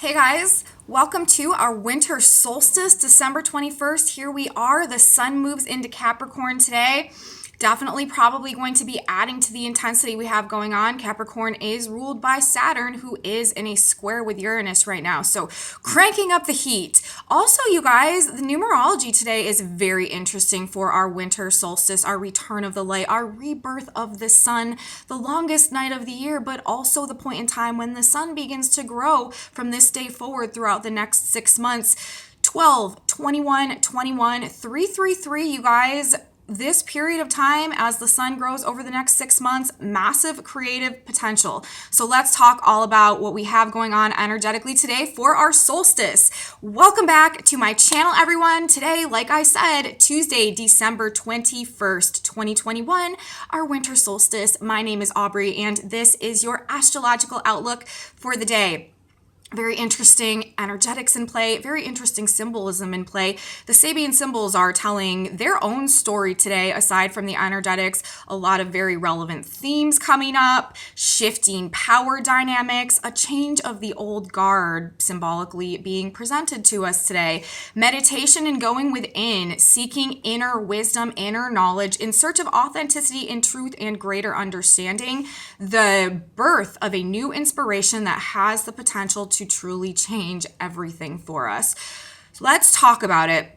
Hey guys, welcome to our winter solstice, December 21st. Here we are. The sun moves into Capricorn today. Definitely probably going to be adding to the intensity we have going on. Capricorn is ruled by Saturn, who is in a square with Uranus right now. So cranking up the heat. Also, you guys, the numerology today is very interesting for our winter solstice, our return of the light, our rebirth of the sun, the longest night of the year, but also the point in time when the sun begins to grow from this day forward throughout the next 6 months. 12, 21, 21, 333, you guys. This period of time as the sun grows over the next 6 months, massive creative potential. So let's talk all about what we have going on energetically today for our solstice. Welcome back to my channel, everyone. Today, like I said, Tuesday, December 21st, 2021, our winter solstice. My name is Aubrey, and this is your astrological outlook for the day. Very interesting energetics in play, very interesting symbolism in play. The Sabian symbols are telling their own story today, aside from the energetics. A lot of very relevant themes coming up, shifting power dynamics, a change of the old guard symbolically being presented to us today. Meditation and going within, seeking inner wisdom, inner knowledge in search of authenticity and truth and greater understanding. The birth of a new inspiration that has the potential to truly change everything for us. So let's talk about it.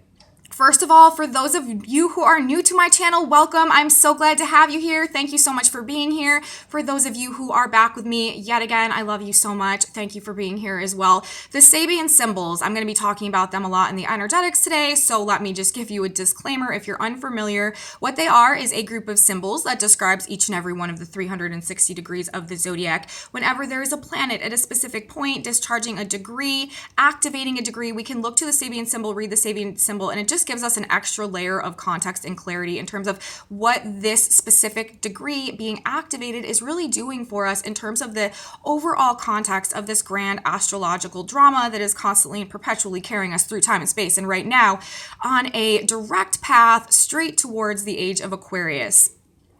First of all, for those of you who are new to my channel, welcome. I'm so glad to have you here. Thank you so much for being here. For those of you who are back with me yet again, I love you so much. Thank you for being here as well. The Sabian symbols, I'm going to be talking about them a lot in the energetics today, so let me just give you a disclaimer if you're unfamiliar. What they are is a group of symbols that describes each and every one of the 360 degrees of the zodiac. Whenever there is a planet at a specific point discharging a degree, activating a degree, we can look to the Sabian symbol, read the Sabian symbol, and it just gives us an extra layer of context and clarity in terms of what this specific degree being activated is really doing for us in terms of the overall context of this grand astrological drama that is constantly and perpetually carrying us through time and space, and right now on a direct path straight towards the age of Aquarius.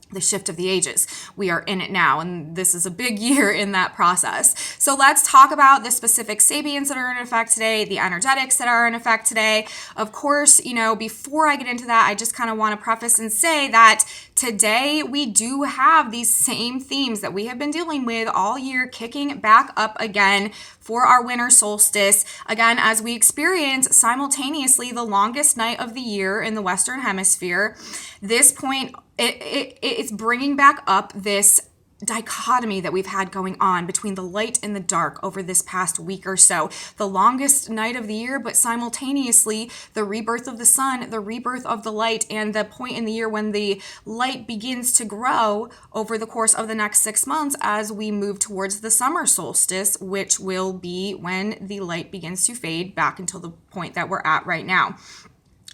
The shift of the ages. We are in it now, and this is a big year in that process. So let's talk about the specific Sabians that are in effect today, the energetics that are in effect today. Of course, before I get into that, I just kind of want to preface and say that today we do have these same themes that we have been dealing with all year kicking back up again for our winter solstice. Again, as we experience simultaneously the longest night of the year in the Western Hemisphere, this point, it's bringing back up this dichotomy that we've had going on between the light and the dark over this past week or so. The longest night of the year, but simultaneously the rebirth of the sun, the rebirth of the light, and the point in the year when the light begins to grow over the course of the next 6 months as we move towards the summer solstice, which will be when the light begins to fade back until the point that we're at right now.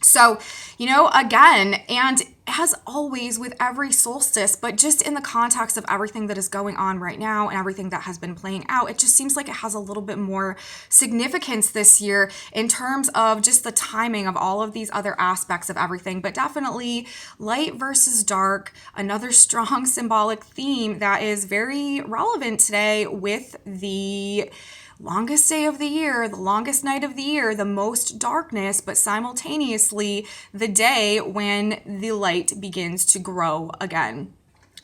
So, again, and as always with every solstice, but just in the context of everything that is going on right now and everything that has been playing out, it just seems like it has a little bit more significance this year in terms of just the timing of all of these other aspects of everything. But definitely light versus dark, another strong symbolic theme that is very relevant today with the longest day of the year, the longest night of the year, the most darkness, but simultaneously the day when the light begins to grow again.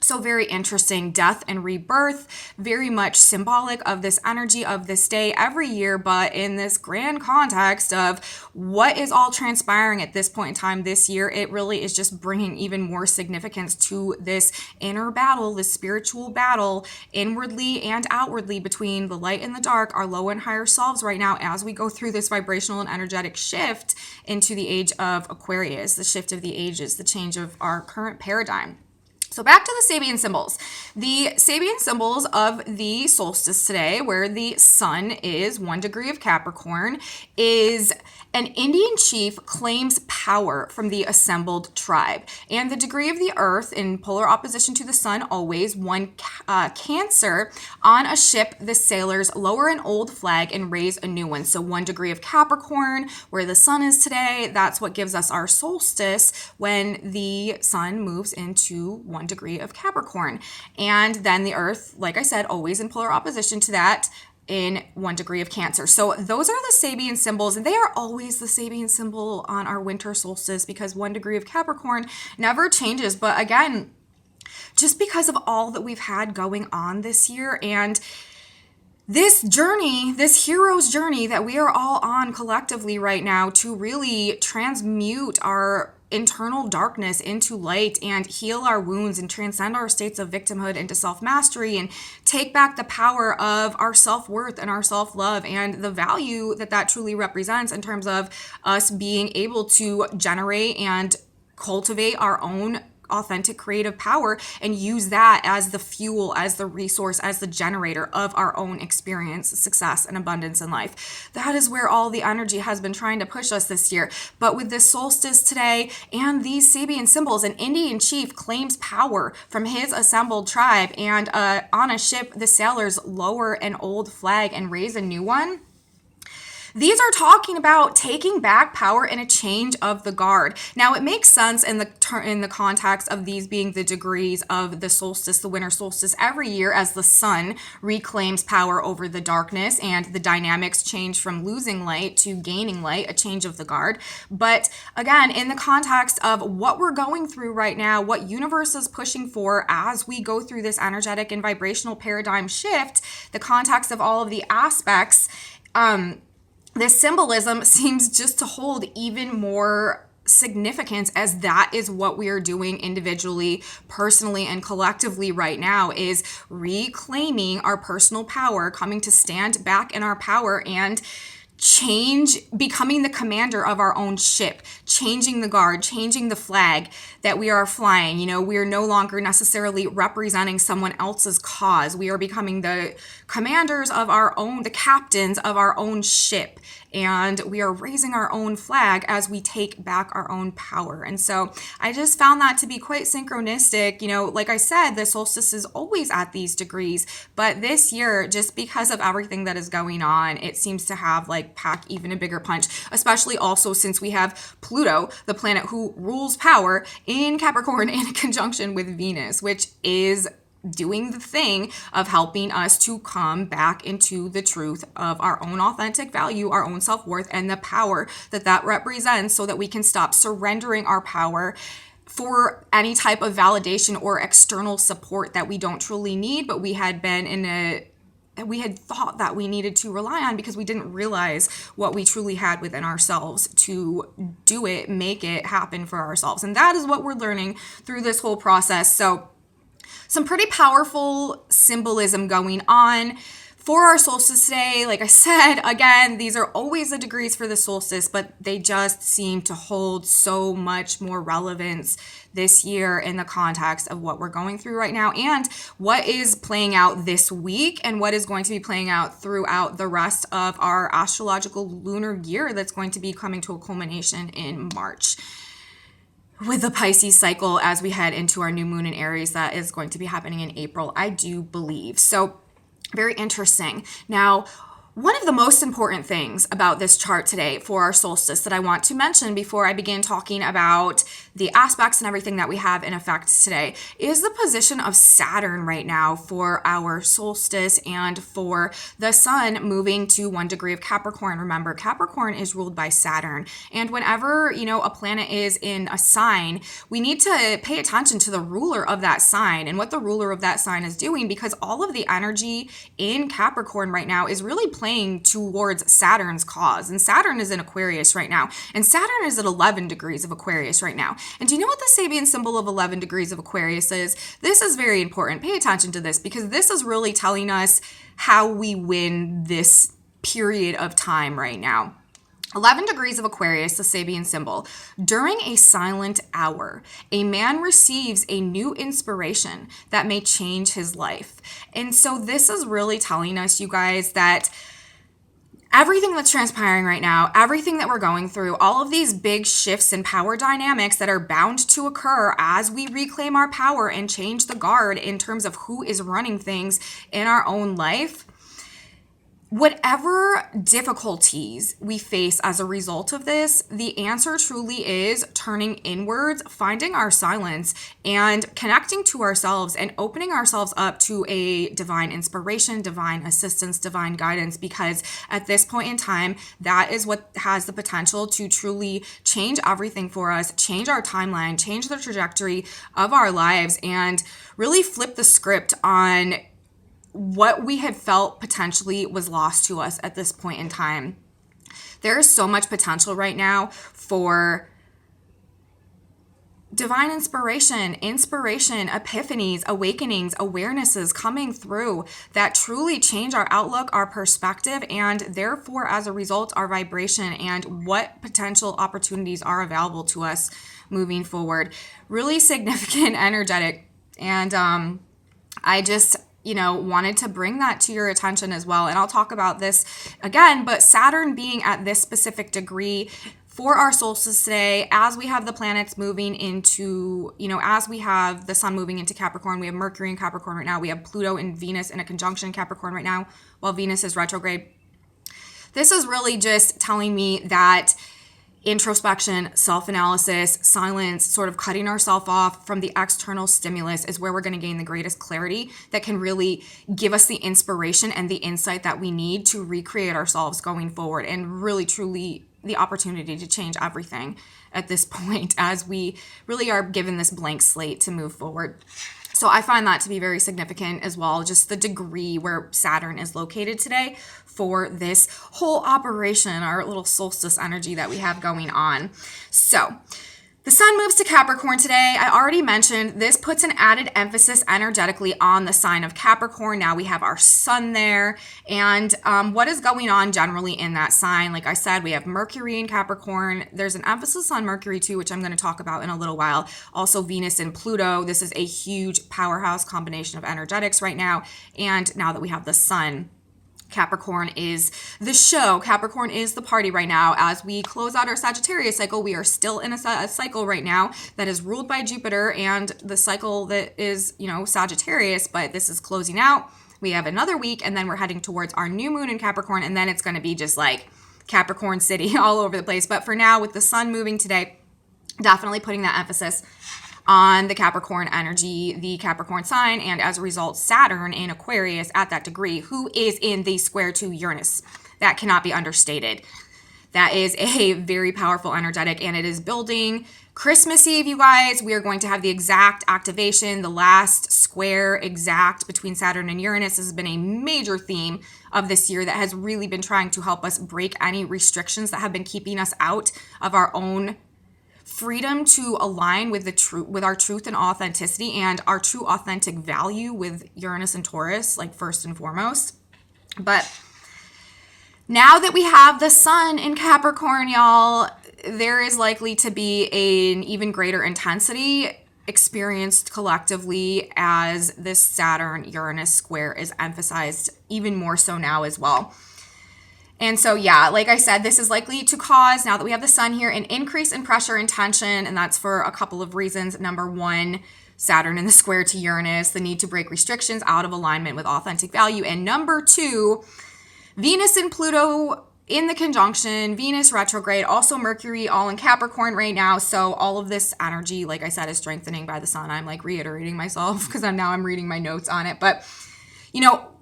So very interesting, death and rebirth, very much symbolic of this energy of this day every year, but in this grand context of what is all transpiring at this point in time this year, it really is just bringing even more significance to this inner battle, this spiritual battle, inwardly and outwardly between the light and the dark, our low and higher selves right now as we go through this vibrational and energetic shift into the age of Aquarius, the shift of the ages, the change of our current paradigm. So back to the Sabian symbols. The Sabian symbols of the solstice today, where the sun is 1 degree of Capricorn, is an Indian chief claims power from the assembled tribe. And the degree of the earth in polar opposition to the sun always, one Cancer, on a ship the sailors lower an old flag and raise a new one. So 1 degree of Capricorn, where the sun is today, that's what gives us our solstice when the sun moves into 1 degree of Capricorn. And then the earth, like I said, always in polar opposition to that, in 1 degree of Cancer. So those are the Sabian symbols, and they are always the Sabian symbol on our winter solstice because 1 degree of Capricorn never changes. But again, just because of all that we've had going on this year and this journey, this hero's journey that we are all on collectively right now to really transmute our internal darkness into light and heal our wounds and transcend our states of victimhood into self-mastery and take back the power of our self-worth and our self-love and the value that that truly represents in terms of us being able to generate and cultivate our own authentic creative power and use that as the fuel, as the resource, as the generator of our own experience, success, and abundance in life. That is where all the energy has been trying to push us this year. But with this solstice today and these Sabian symbols, an Indian chief claims power from his assembled tribe, and on a ship, the sailors lower an old flag and raise a new one. These are talking about taking back power and a change of the guard. Now, it makes sense in the context of these being the degrees of the solstice, the winter solstice, every year as the sun reclaims power over the darkness and the dynamics change from losing light to gaining light, a change of the guard. But again, in the context of what we're going through right now, what universe is pushing for as we go through this energetic and vibrational paradigm shift, the context of all of the aspects, this symbolism seems just to hold even more significance, as that is what we are doing individually, personally, and collectively right now, is reclaiming our personal power, coming to stand back in our power and becoming the commander of our own ship, changing the guard, changing the flag that we are flying. You know, we are no longer necessarily representing someone else's cause. We are becoming the commanders of our own, the captains of our own ship. And we are raising our own flag as we take back our own power. And so I just found that to be quite synchronistic. You know, like I said, the solstice is always at these degrees, but this year, just because of everything that is going on, it seems to have pack even a bigger punch, especially also since we have Pluto, the planet who rules power, in Capricorn in conjunction with Venus, which is doing the thing of helping us to come back into the truth of our own authentic value, our own self-worth, and the power that that represents, so that we can stop surrendering our power for any type of validation or external support that we don't truly need, but we had thought that we needed to rely on because we didn't realize what we truly had within ourselves to do it, make it happen for ourselves. And that is what we're learning through this whole process. So some pretty powerful symbolism going on for our solstice today. Like I said, again, these are always the degrees for the solstice, but they just seem to hold so much more relevance this year in the context of what we're going through right now and what is playing out this week and what is going to be playing out throughout the rest of our astrological lunar year that's going to be coming to a culmination in March, with the Pisces cycle as we head into our new moon in Aries that is going to be happening in April, I do believe. So very interesting. Now, one of the most important things about this chart today for our solstice that I want to mention before I begin talking about the aspects and everything that we have in effect today is the position of Saturn right now for our solstice and for the sun moving to 1 degree of Capricorn. Remember, Capricorn is ruled by Saturn. And whenever, a planet is in a sign, we need to pay attention to the ruler of that sign and what the ruler of that sign is doing, because all of the energy in Capricorn right now is really playing towards Saturn's cause. And Saturn is in Aquarius right now. And Saturn is at 11 degrees of Aquarius right now. And do you know what the Sabian symbol of 11 degrees of Aquarius is? This is very important. Pay attention to this, because this is really telling us how we win this period of time right now. 11 degrees of Aquarius, the Sabian symbol. During a silent hour, a man receives a new inspiration that may change his life. And so this is really telling us, you guys, that everything that's transpiring right now, everything that we're going through, all of these big shifts in power dynamics that are bound to occur as we reclaim our power and change the guard in terms of who is running things in our own life, whatever difficulties we face as a result of this, the answer truly is turning inwards, finding our silence, and connecting to ourselves and opening ourselves up to a divine inspiration, divine assistance, divine guidance, because at this point in time, that is what has the potential to truly change everything for us, change our timeline, change the trajectory of our lives, and really flip the script on what we had felt potentially was lost to us at this point in time. There is so much potential right now for divine inspiration, epiphanies, awakenings, awarenesses coming through that truly change our outlook, our perspective, and therefore, as a result, our vibration and what potential opportunities are available to us moving forward. Really significant, energetic. And I just wanted to bring that to your attention as well. And I'll talk about this again, but Saturn being at this specific degree for our solstice today, as we have the planets moving into, as we have the sun moving into Capricorn, we have Mercury in Capricorn right now, we have Pluto and Venus in a conjunction in Capricorn right now, while Venus is retrograde. This is really just telling me that introspection, self-analysis, silence, sort of cutting ourselves off from the external stimulus is where we're going to gain the greatest clarity that can really give us the inspiration and the insight that we need to recreate ourselves going forward, and really truly the opportunity to change everything at this point as we really are given this blank slate to move forward. So I find that to be very significant as well, just the degree where Saturn is located today for this whole operation, our little solstice energy that we have going on. So the sun moves to Capricorn today. I already mentioned this puts an added emphasis energetically on the sign of Capricorn. Now we have our sun there. And what is going on generally in that sign? Like I said, we have Mercury in Capricorn. There's an emphasis on Mercury too, which I'm going to talk about in a little while. Also Venus and Pluto. This is a huge powerhouse combination of energetics right now. And now that we have the sun, Capricorn is the show. Capricorn is the party right now. As we close out our Sagittarius cycle, we are still in a cycle right now that is ruled by Jupiter and the cycle that is, Sagittarius, but this is closing out. We have another week and then we're heading towards our new moon in Capricorn, and then it's going to be just like Capricorn City all over the place. But for now, with the sun moving today, definitely putting that emphasis on the Capricorn energy, the Capricorn sign, and as a result, Saturn in Aquarius at that degree, who is in the square to Uranus. That cannot be understated. That is a very powerful energetic, and it is building Christmas Eve, you guys. We are going to have the exact activation, the last square exact between Saturn and Uranus. This has been a major theme of this year that has really been trying to help us break any restrictions that have been keeping us out of our own freedom to align with the truth, with our truth and authenticity and our true authentic value with Uranus and Taurus, like first and foremost. But now that we have the sun in Capricorn, y'all, there is likely to be an even greater intensity experienced collectively as this Saturn-Uranus square is emphasized even more so now as well. And so, yeah, like I said, this is likely to cause, now that we have the sun here, an increase in pressure and tension. And that's for a couple of reasons. Number one, Saturn in the square to Uranus, the need to break restrictions out of alignment with authentic value. And number two, Venus and Pluto in the conjunction, Venus retrograde, also Mercury all in Capricorn right now. So all of this energy, like I said, is strengthening by the sun. I'm like reiterating myself because I'm reading my notes on it. But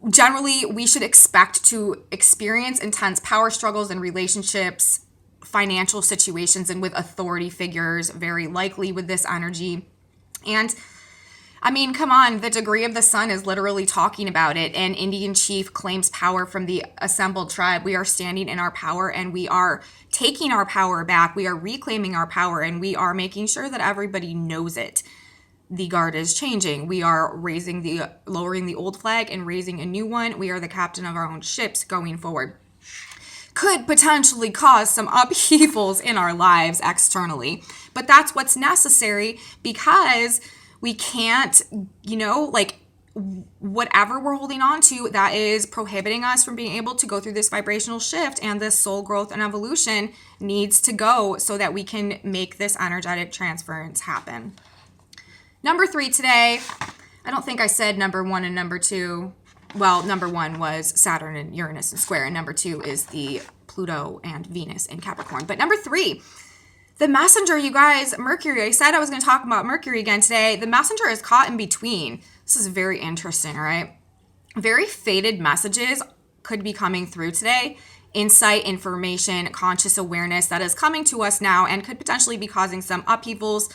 generally, we should expect to experience intense power struggles in relationships, financial situations, and with authority figures, very likely with this energy. And I mean, come on, the degree of the sun is literally talking about it. An Indian chief claims power from the assembled tribe. We are standing in our power and we are taking our power back. We are reclaiming our power and we are making sure that everybody knows it. The guard is changing. We are lowering the old flag and raising a new one. We are the captain of our own ships going forward. Could potentially cause some upheavals in our lives externally, but that's what's necessary because we can't, whatever we're holding on to that is prohibiting us from being able to go through this vibrational shift and this soul growth and evolution needs to go so that we can make this energetic transference happen. Number 3 today, I don't think I said number 1 and number 2. well, number one was Saturn and Uranus in square, and number two is the Pluto and Venus in Capricorn. But number three, the messenger, you guys, Mercury. I said I was going to talk about Mercury again today. The messenger is caught in between. This is very interesting, all right? Very fated messages could be coming through today. Insight, information, conscious awareness that is coming to us now and could potentially be causing some upheavals,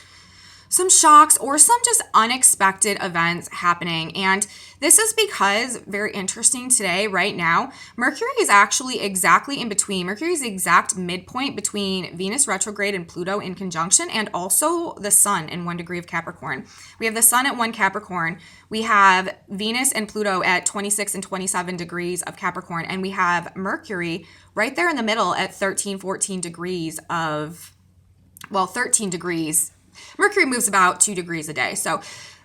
some shocks, or some just unexpected events happening. And this is because, very interesting today, right now, Mercury is actually exactly in between. Mercury is the exact midpoint between Venus retrograde and Pluto in conjunction, and also the sun in 1 degree of Capricorn. We have the sun at 1 Capricorn. We have Venus and Pluto at 26 and 27 degrees of Capricorn. And we have Mercury right there in the middle at 13, 14 degrees of, well, 13 degrees. Mercury moves about 2 degrees a day. So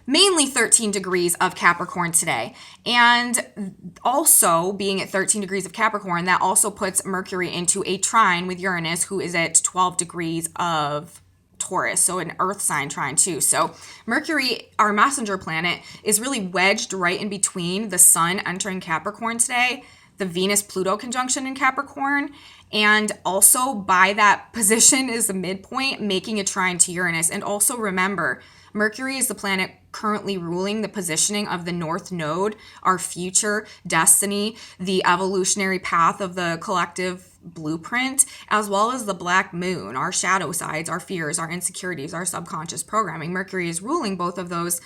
mainly 13 degrees of Capricorn today. And also being at 13 degrees of Capricorn, that also puts Mercury into a trine with Uranus, who is at 12 degrees of Taurus. So an earth sign trine too. So Mercury, our messenger planet, is really wedged right in between the sun entering Capricorn today, the Venus-Pluto conjunction in Capricorn, and also by that position is the midpoint, making a trine to Uranus. And also remember, Mercury is the planet currently ruling the positioning of the North Node, our future destiny, the evolutionary path of the collective blueprint, as well as the Black Moon, our shadow sides, our fears, our insecurities, our subconscious programming. Mercury is ruling both of those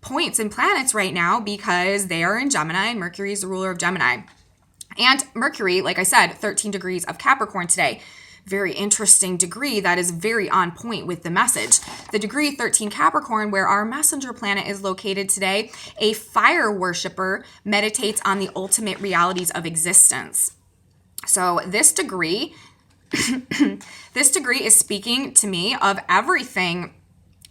points and planets right now because they are in Gemini, and Mercury is the ruler of Gemini. And Mercury, like I said, 13 degrees of Capricorn today. Very interesting degree that is very on point with the message. The degree 13 Capricorn, where our messenger planet is located today, a fire worshiper meditates on the ultimate realities of existence. So this degree, this degree is speaking to me of everything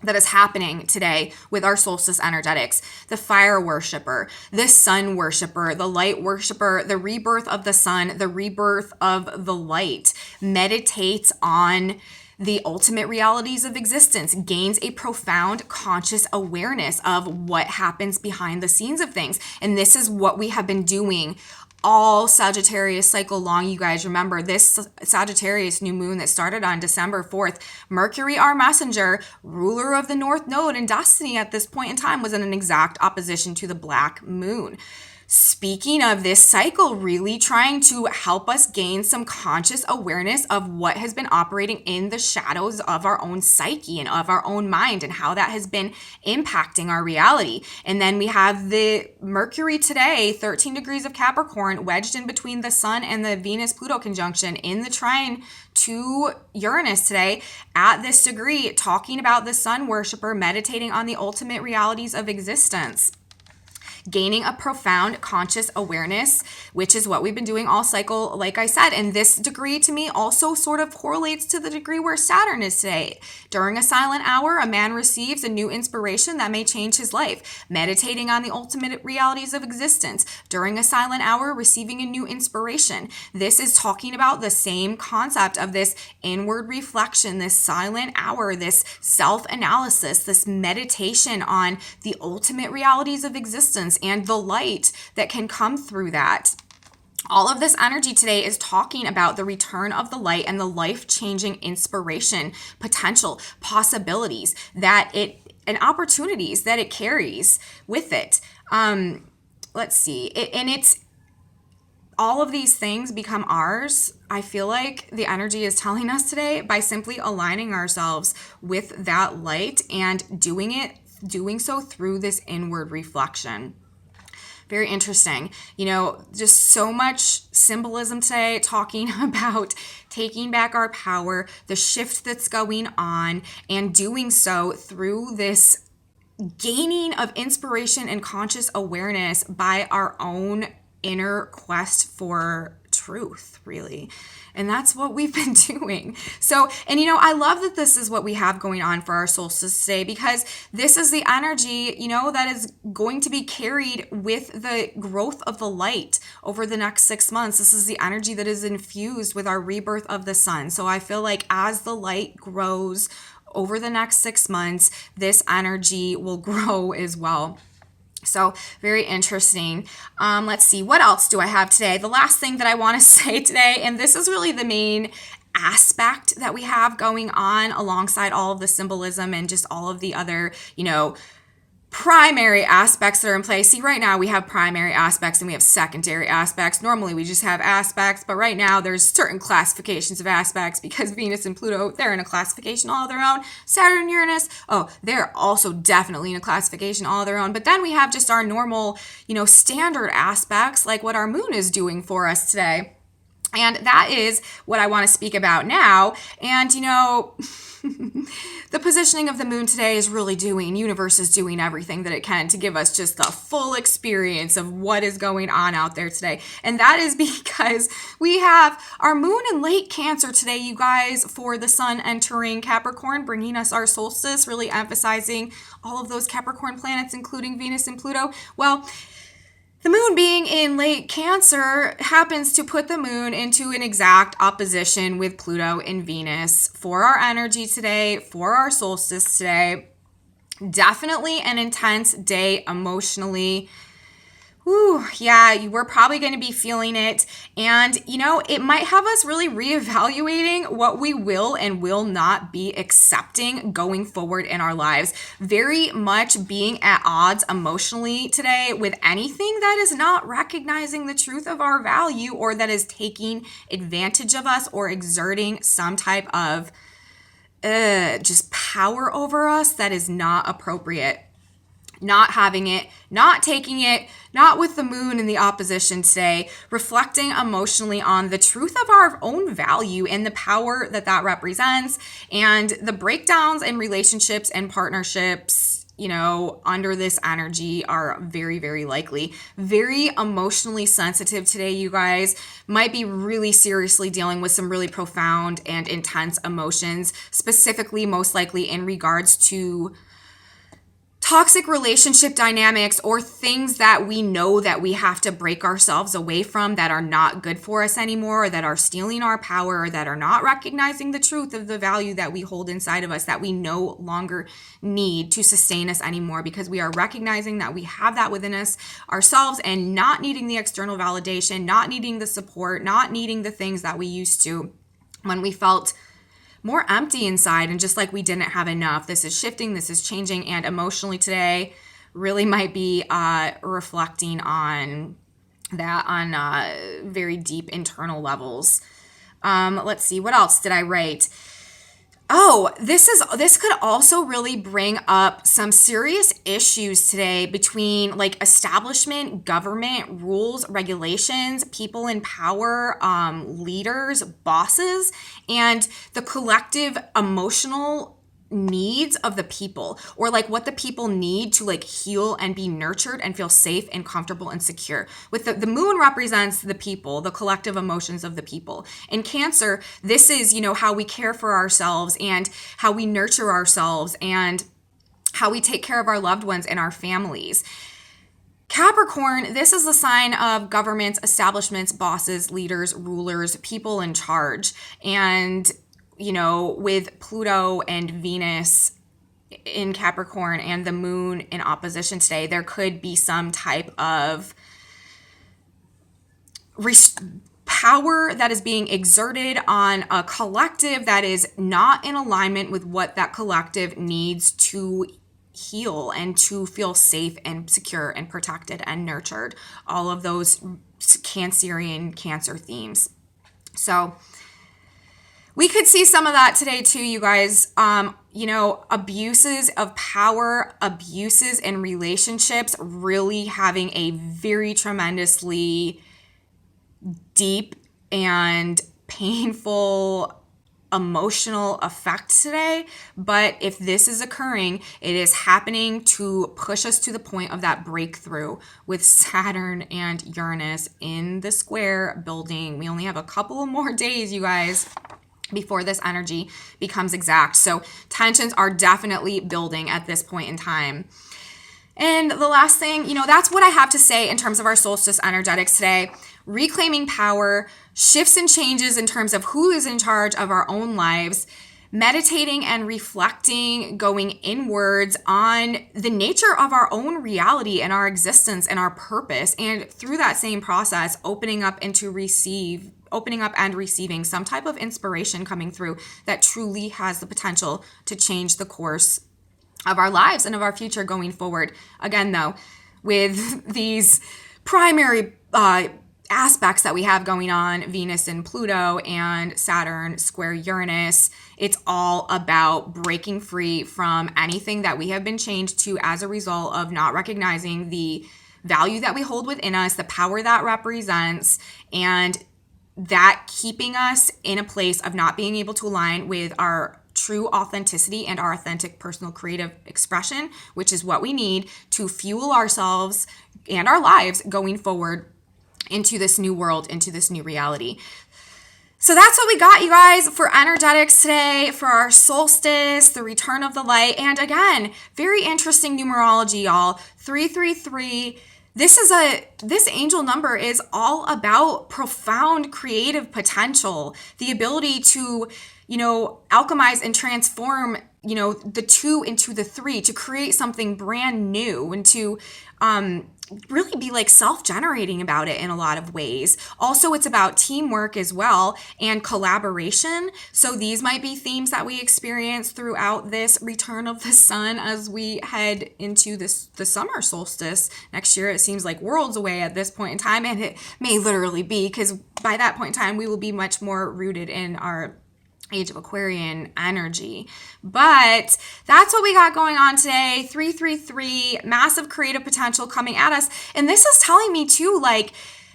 that is happening today with our solstice energetics. The fire worshiper, the sun worshiper, the light worshiper, the rebirth of the sun, the rebirth of the light, meditates on the ultimate realities of existence, gains a profound conscious awareness of what happens behind the scenes of things. And this is what we have been doing all Sagittarius cycle long. You guys remember this Sagittarius new moon that started on December 4th. Mercury, our messenger, ruler of the North Node and destiny at this point in time, was in an exact opposition to the Black Moon. Speaking of this cycle, really trying to help us gain some conscious awareness of what has been operating in the shadows of our own psyche and of our own mind and how that has been impacting our reality. And then we have the Mercury today, 13 degrees of Capricorn, wedged in between the sun and the Venus-Pluto conjunction in the trine to Uranus today at this degree, talking about the sun worshiper meditating on the ultimate realities of existence, gaining a profound conscious awareness, which is what we've been doing all cycle, like I said. And this degree to me also sort of correlates to the degree where Saturn is today. During a silent hour, a man receives a new inspiration that may change his life, meditating on the ultimate realities of existence. During a silent hour, receiving a new inspiration. This is talking about the same concept of this inward reflection, this silent hour, this self-analysis, this meditation on the ultimate realities of existence and the light that can come through that. All of this energy today is talking about the return of the light and the life-changing inspiration, potential, possibilities that it and opportunities that it carries with it. Let's see. It's all of these things become ours. I feel like the energy is telling us today by simply aligning ourselves with that light and doing so through this inward reflection. Very interesting. You know, just so much symbolism today, talking about taking back our power, the shift that's going on, and doing so through this gaining of inspiration and conscious awareness by our own inner quest for truth, really. And that's what we've been doing. So, and you know, I love that this is what we have going on for our solstice today, because this is the energy, you know, that is going to be carried with the growth of the light over the next 6 months. This is the energy that is infused with our rebirth of the sun. So I feel like as the light grows over the next 6 months, this energy will grow as well. So very interesting. Let's see, what else do I have today? The last thing that I want to say today, and this is really the main aspect that we have going on alongside all of the symbolism and just all of the other, primary aspects that are in place. See, right now we have primary aspects and we have secondary aspects. Normally we just have aspects, but right now there's certain classifications of aspects because Venus and Pluto, they're in a classification all of their own. Saturn and Uranus, they're also definitely in a classification all of their own. But then we have just our normal, standard aspects, like what our moon is doing for us today. And that is what I want to speak about now. And, the positioning of the moon today is really universe is doing everything that it can to give us just the full experience of what is going on out there today. And that is because we have our moon in late Cancer today, you guys, for the sun entering Capricorn, bringing us our solstice, really emphasizing all of those Capricorn planets, including Venus and Pluto. Well, the moon being in late Cancer happens to put the moon into an exact opposition with Pluto and Venus for our energy today, for our solstice today. Definitely an intense day emotionally. We're probably going to be feeling it. And, it might have us really reevaluating what we will and will not be accepting going forward in our lives. Very much being at odds emotionally today with anything that is not recognizing the truth of our value or that is taking advantage of us or exerting some type of just power over us that is not appropriate. Not having it, not taking it, not with the moon in the opposition today, reflecting emotionally on the truth of our own value and the power that that represents, and the breakdowns in relationships and partnerships, under this energy are very, very likely. Very emotionally sensitive today, you guys. Might be really seriously dealing with some really profound and intense emotions, specifically most likely in regards to toxic relationship dynamics or things that we know that we have to break ourselves away from that are not good for us anymore, or that are stealing our power, or that are not recognizing the truth of the value that we hold inside of us that we no longer need to sustain us anymore, because we are recognizing that we have that within us ourselves and not needing the external validation, not needing the support, not needing the things that we used to when we felt more empty inside and just like we didn't have enough. This is shifting, this is changing, and emotionally today really might be reflecting on that on very deep internal levels. Let's see, what else did I write? This could also really bring up some serious issues today between like establishment, government, rules, regulations, people in power, leaders, bosses, and the collective emotional needs of the people, or like what the people need to like heal and be nurtured and feel safe and comfortable and secure. With the moon represents the people, the collective emotions of the people. In Cancer, this is, how we care for ourselves and how we nurture ourselves and how we take care of our loved ones and our families. Capricorn, this is the sign of governments, establishments, bosses, leaders, rulers, people in charge. And with Pluto and Venus in Capricorn and the moon in opposition today, there could be some type of power that is being exerted on a collective that is not in alignment with what that collective needs to heal and to feel safe and secure and protected and nurtured. All of those Cancerian Cancer themes. So we could see some of that today too, you guys. Abuses of power, abuses in relationships, really having a very tremendously deep and painful emotional effect today. But if this is occurring, it is happening to push us to the point of that breakthrough with Saturn and Uranus in the square building. We only have a couple more days, you guys, before this energy becomes exact. So tensions are definitely building at this point in time. And the last thing, that's what I have to say in terms of our solstice energetics today. Reclaiming power, shifts and changes in terms of who is in charge of our own lives, meditating and reflecting, going inwards on the nature of our own reality and our existence and our purpose. And through that same process, opening up and receiving some type of inspiration coming through that truly has the potential to change the course of our lives and of our future going forward. Again, though, with these primary aspects that we have going on, Venus and Pluto and Saturn square Uranus, it's all about breaking free from anything that we have been chained to as a result of not recognizing the value that we hold within us, the power that represents, and that keeping us in a place of not being able to align with our true authenticity and our authentic personal creative expression, which is what we need to fuel ourselves and our lives going forward into this new world, into this new reality. So that's what we got, you guys, for energetics today, for our solstice, the return of the light. And again, very interesting numerology, y'all. 333. This angel number is all about profound creative potential, the ability to, alchemize and transform, the 2 into the 3, to create something brand new, and to really be like self-generating about it in a lot of ways. Also, it's about teamwork as well and collaboration. So these might be themes that we experience throughout this return of the sun as we head into the summer solstice next year. It seems like worlds away at this point in time, and it may literally be, because by that point in time, we will be much more rooted in our Age of Aquarian energy. But that's what we got going on today. 333, massive creative potential coming at us. And this is telling me too, like,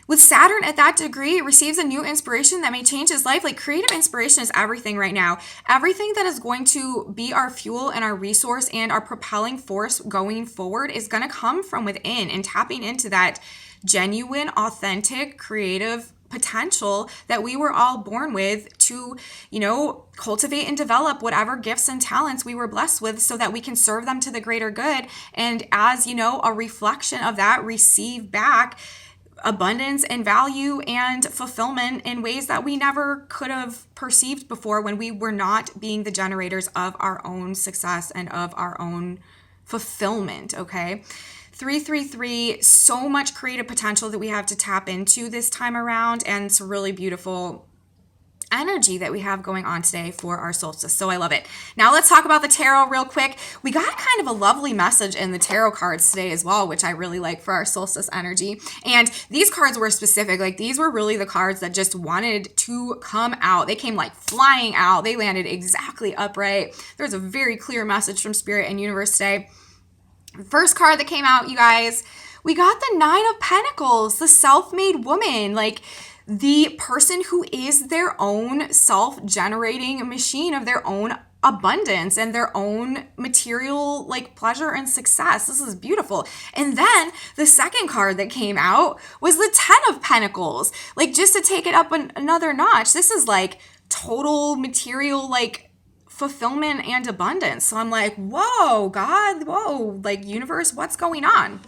with Saturn at that degree, receives a new inspiration that may change his life. Like, creative inspiration is everything right now. Everything that is going to be our fuel and our resource and our propelling force going forward is going to come from within, and tapping into that genuine, authentic, creative potential that we were all born with to, cultivate and develop whatever gifts and talents we were blessed with so that we can serve them to the greater good. And as, a reflection of that, receive back abundance and value and fulfillment in ways that we never could have perceived before, when we were not being the generators of our own success and of our own fulfillment, okay? 333, so much creative potential that we have to tap into this time around, and it's a really beautiful energy that we have going on today for our solstice. So I love it. Now let's talk about the tarot real quick. We got kind of a lovely message in the tarot cards today as well, which I really like for our solstice energy. And these cards were specific. Like, these were really the cards that just wanted to come out. They came like flying out. They landed exactly upright. There's a very clear message from Spirit and Universe today. First card that came out, you guys, we got the 9 of Pentacles, the self-made woman, like the person who is their own self-generating machine of their own abundance and their own material like pleasure and success. This is beautiful. And then the second card that came out was the 10 of Pentacles, like just to take it up another notch. This is like total material, like fulfillment and abundance. So I'm like, whoa, God, whoa, like universe, what's going on?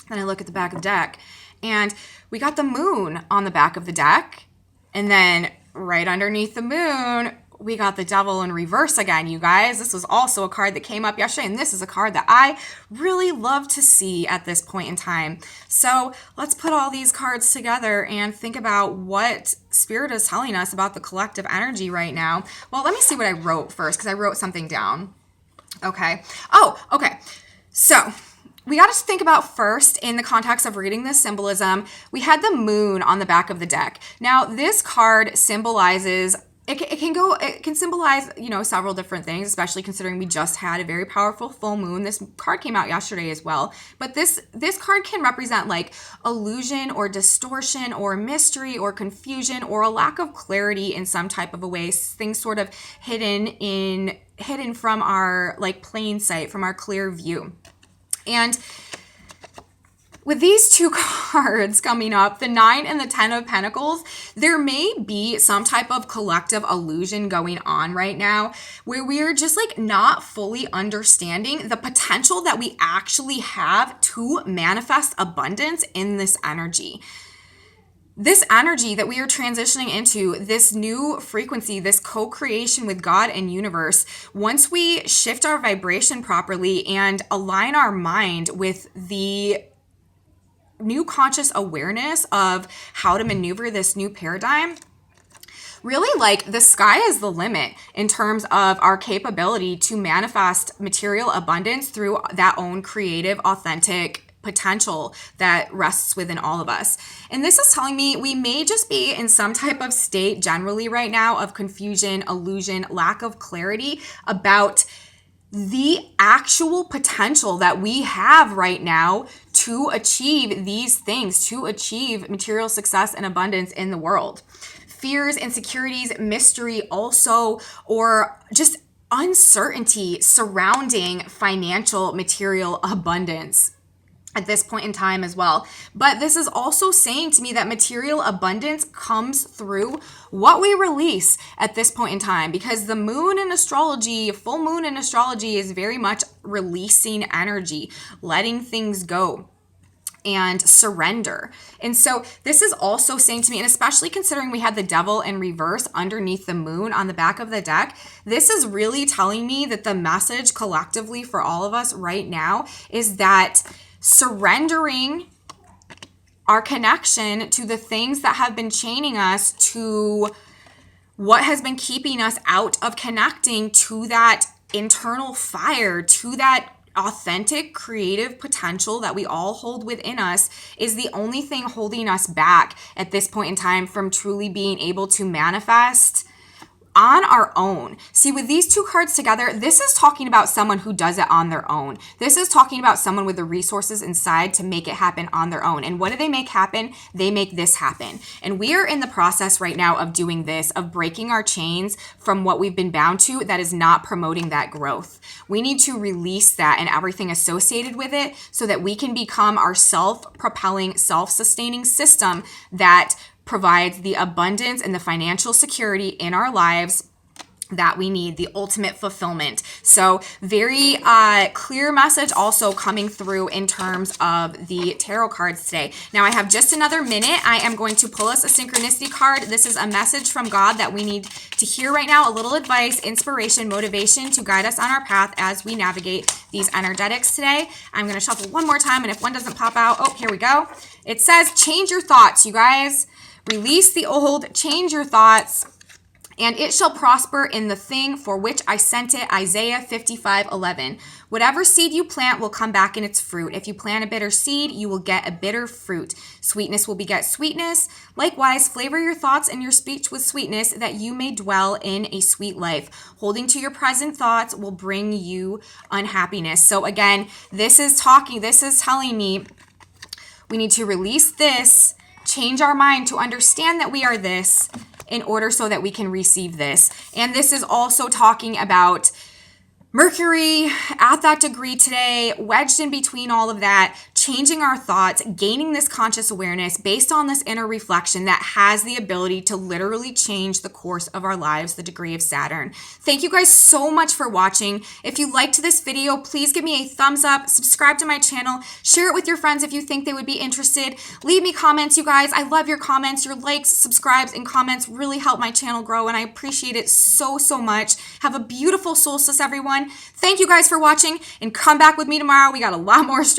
And I look at the back of the deck, and we got the moon on the back of the deck. And then right underneath the moon, we got the devil in reverse again, you guys. This was also a card that came up yesterday, and this is a card that I really love to see at this point in time. So let's put all these cards together and think about what Spirit is telling us about the collective energy right now. Well, let me see what I wrote first, because I wrote something down. Okay. Oh, okay. So we got to think about first, in the context of reading this symbolism, we had the moon on the back of the deck. Now, this card symbolizes it can symbolize, several different things, especially considering we just had a very powerful full moon. This card came out yesterday as well. But this card can represent like illusion or distortion or mystery or confusion or a lack of clarity in some type of a way, things sort of hidden from our like plain sight, from our clear view. And with these two cards coming up, the 9 and the 10 of Pentacles, there may be some type of collective illusion going on right now where we're just like not fully understanding the potential that we actually have to manifest abundance in this energy. this energy that we are transitioning into, this new frequency, this co-creation with God and universe, once we shift our vibration properly and align our mind with the new conscious awareness of how to maneuver this new paradigm, really, like, the sky is the limit in terms of our capability to manifest material abundance through that own creative, authentic potential that rests within all of us. And this is telling me we may just be in some type of state generally right now of confusion, illusion, lack of clarity about the actual potential that we have right now to achieve these things, to achieve material success and abundance in the world. Fears, insecurities, mystery also, or just uncertainty surrounding financial material abundance at this point in time as well. But this is also saying to me that material abundance comes through what we release at this point in time, because the moon in astrology, full moon in astrology, is very much releasing energy, letting things go and surrender. And so this is also saying to me, and especially considering we had the devil in reverse underneath the moon on the back of the deck, this is really telling me that the message collectively for all of us right now is that surrendering our connection to the things that have been chaining us, to what has been keeping us out of connecting to that internal fire, to that authentic creative potential that we all hold within us, is the only thing holding us back at this point in time from truly being able to manifest on our own. See, with these two cards together, this is talking about someone who does it on their own. This is talking about someone with the resources inside to make it happen on their own. And what do they make happen? They make this happen. And we are in the process right now of doing this, of breaking our chains from what we've been bound to that is not promoting that growth. We need to release that and everything associated with it so that we can become our self-propelling, self-sustaining system that provides the abundance and the financial security in our lives that we need, the ultimate fulfillment. So very clear message also coming through in terms of the tarot cards today. Now I have just another minute. I am going to pull us a synchronicity card. This is a message from God that we need to hear right now, a little advice, inspiration, motivation to guide us on our path as we navigate these energetics today. I'm going to shuffle one more time, and if one doesn't pop out, oh, here we go. It says, change your thoughts, you guys. Release the old, change your thoughts, and it shall prosper in the thing for which I sent it. Isaiah 55:11. Whatever seed you plant will come back in its fruit. If you plant a bitter seed, you will get a bitter fruit. Sweetness will beget sweetness. Likewise, flavor your thoughts and your speech with sweetness, that you may dwell in a sweet life. Holding to your present thoughts will bring you unhappiness. So again, this is telling me we need to release this, change our mind to understand that we are this in order so that we can receive this. And this is also talking about Mercury at that degree today, wedged in between all of that, changing our thoughts, gaining this conscious awareness based on this inner reflection that has the ability to literally change the course of our lives, the degree of Saturn. Thank you guys so much for watching. If you liked this video, please give me a thumbs up, subscribe to my channel, share it with your friends if you think they would be interested. Leave me comments, you guys. I love your comments. Your likes, subscribes, and comments really help my channel grow, and I appreciate it so, so much. Have a beautiful solstice, everyone. Thank you guys for watching, and come back with me tomorrow. We got a lot more astrology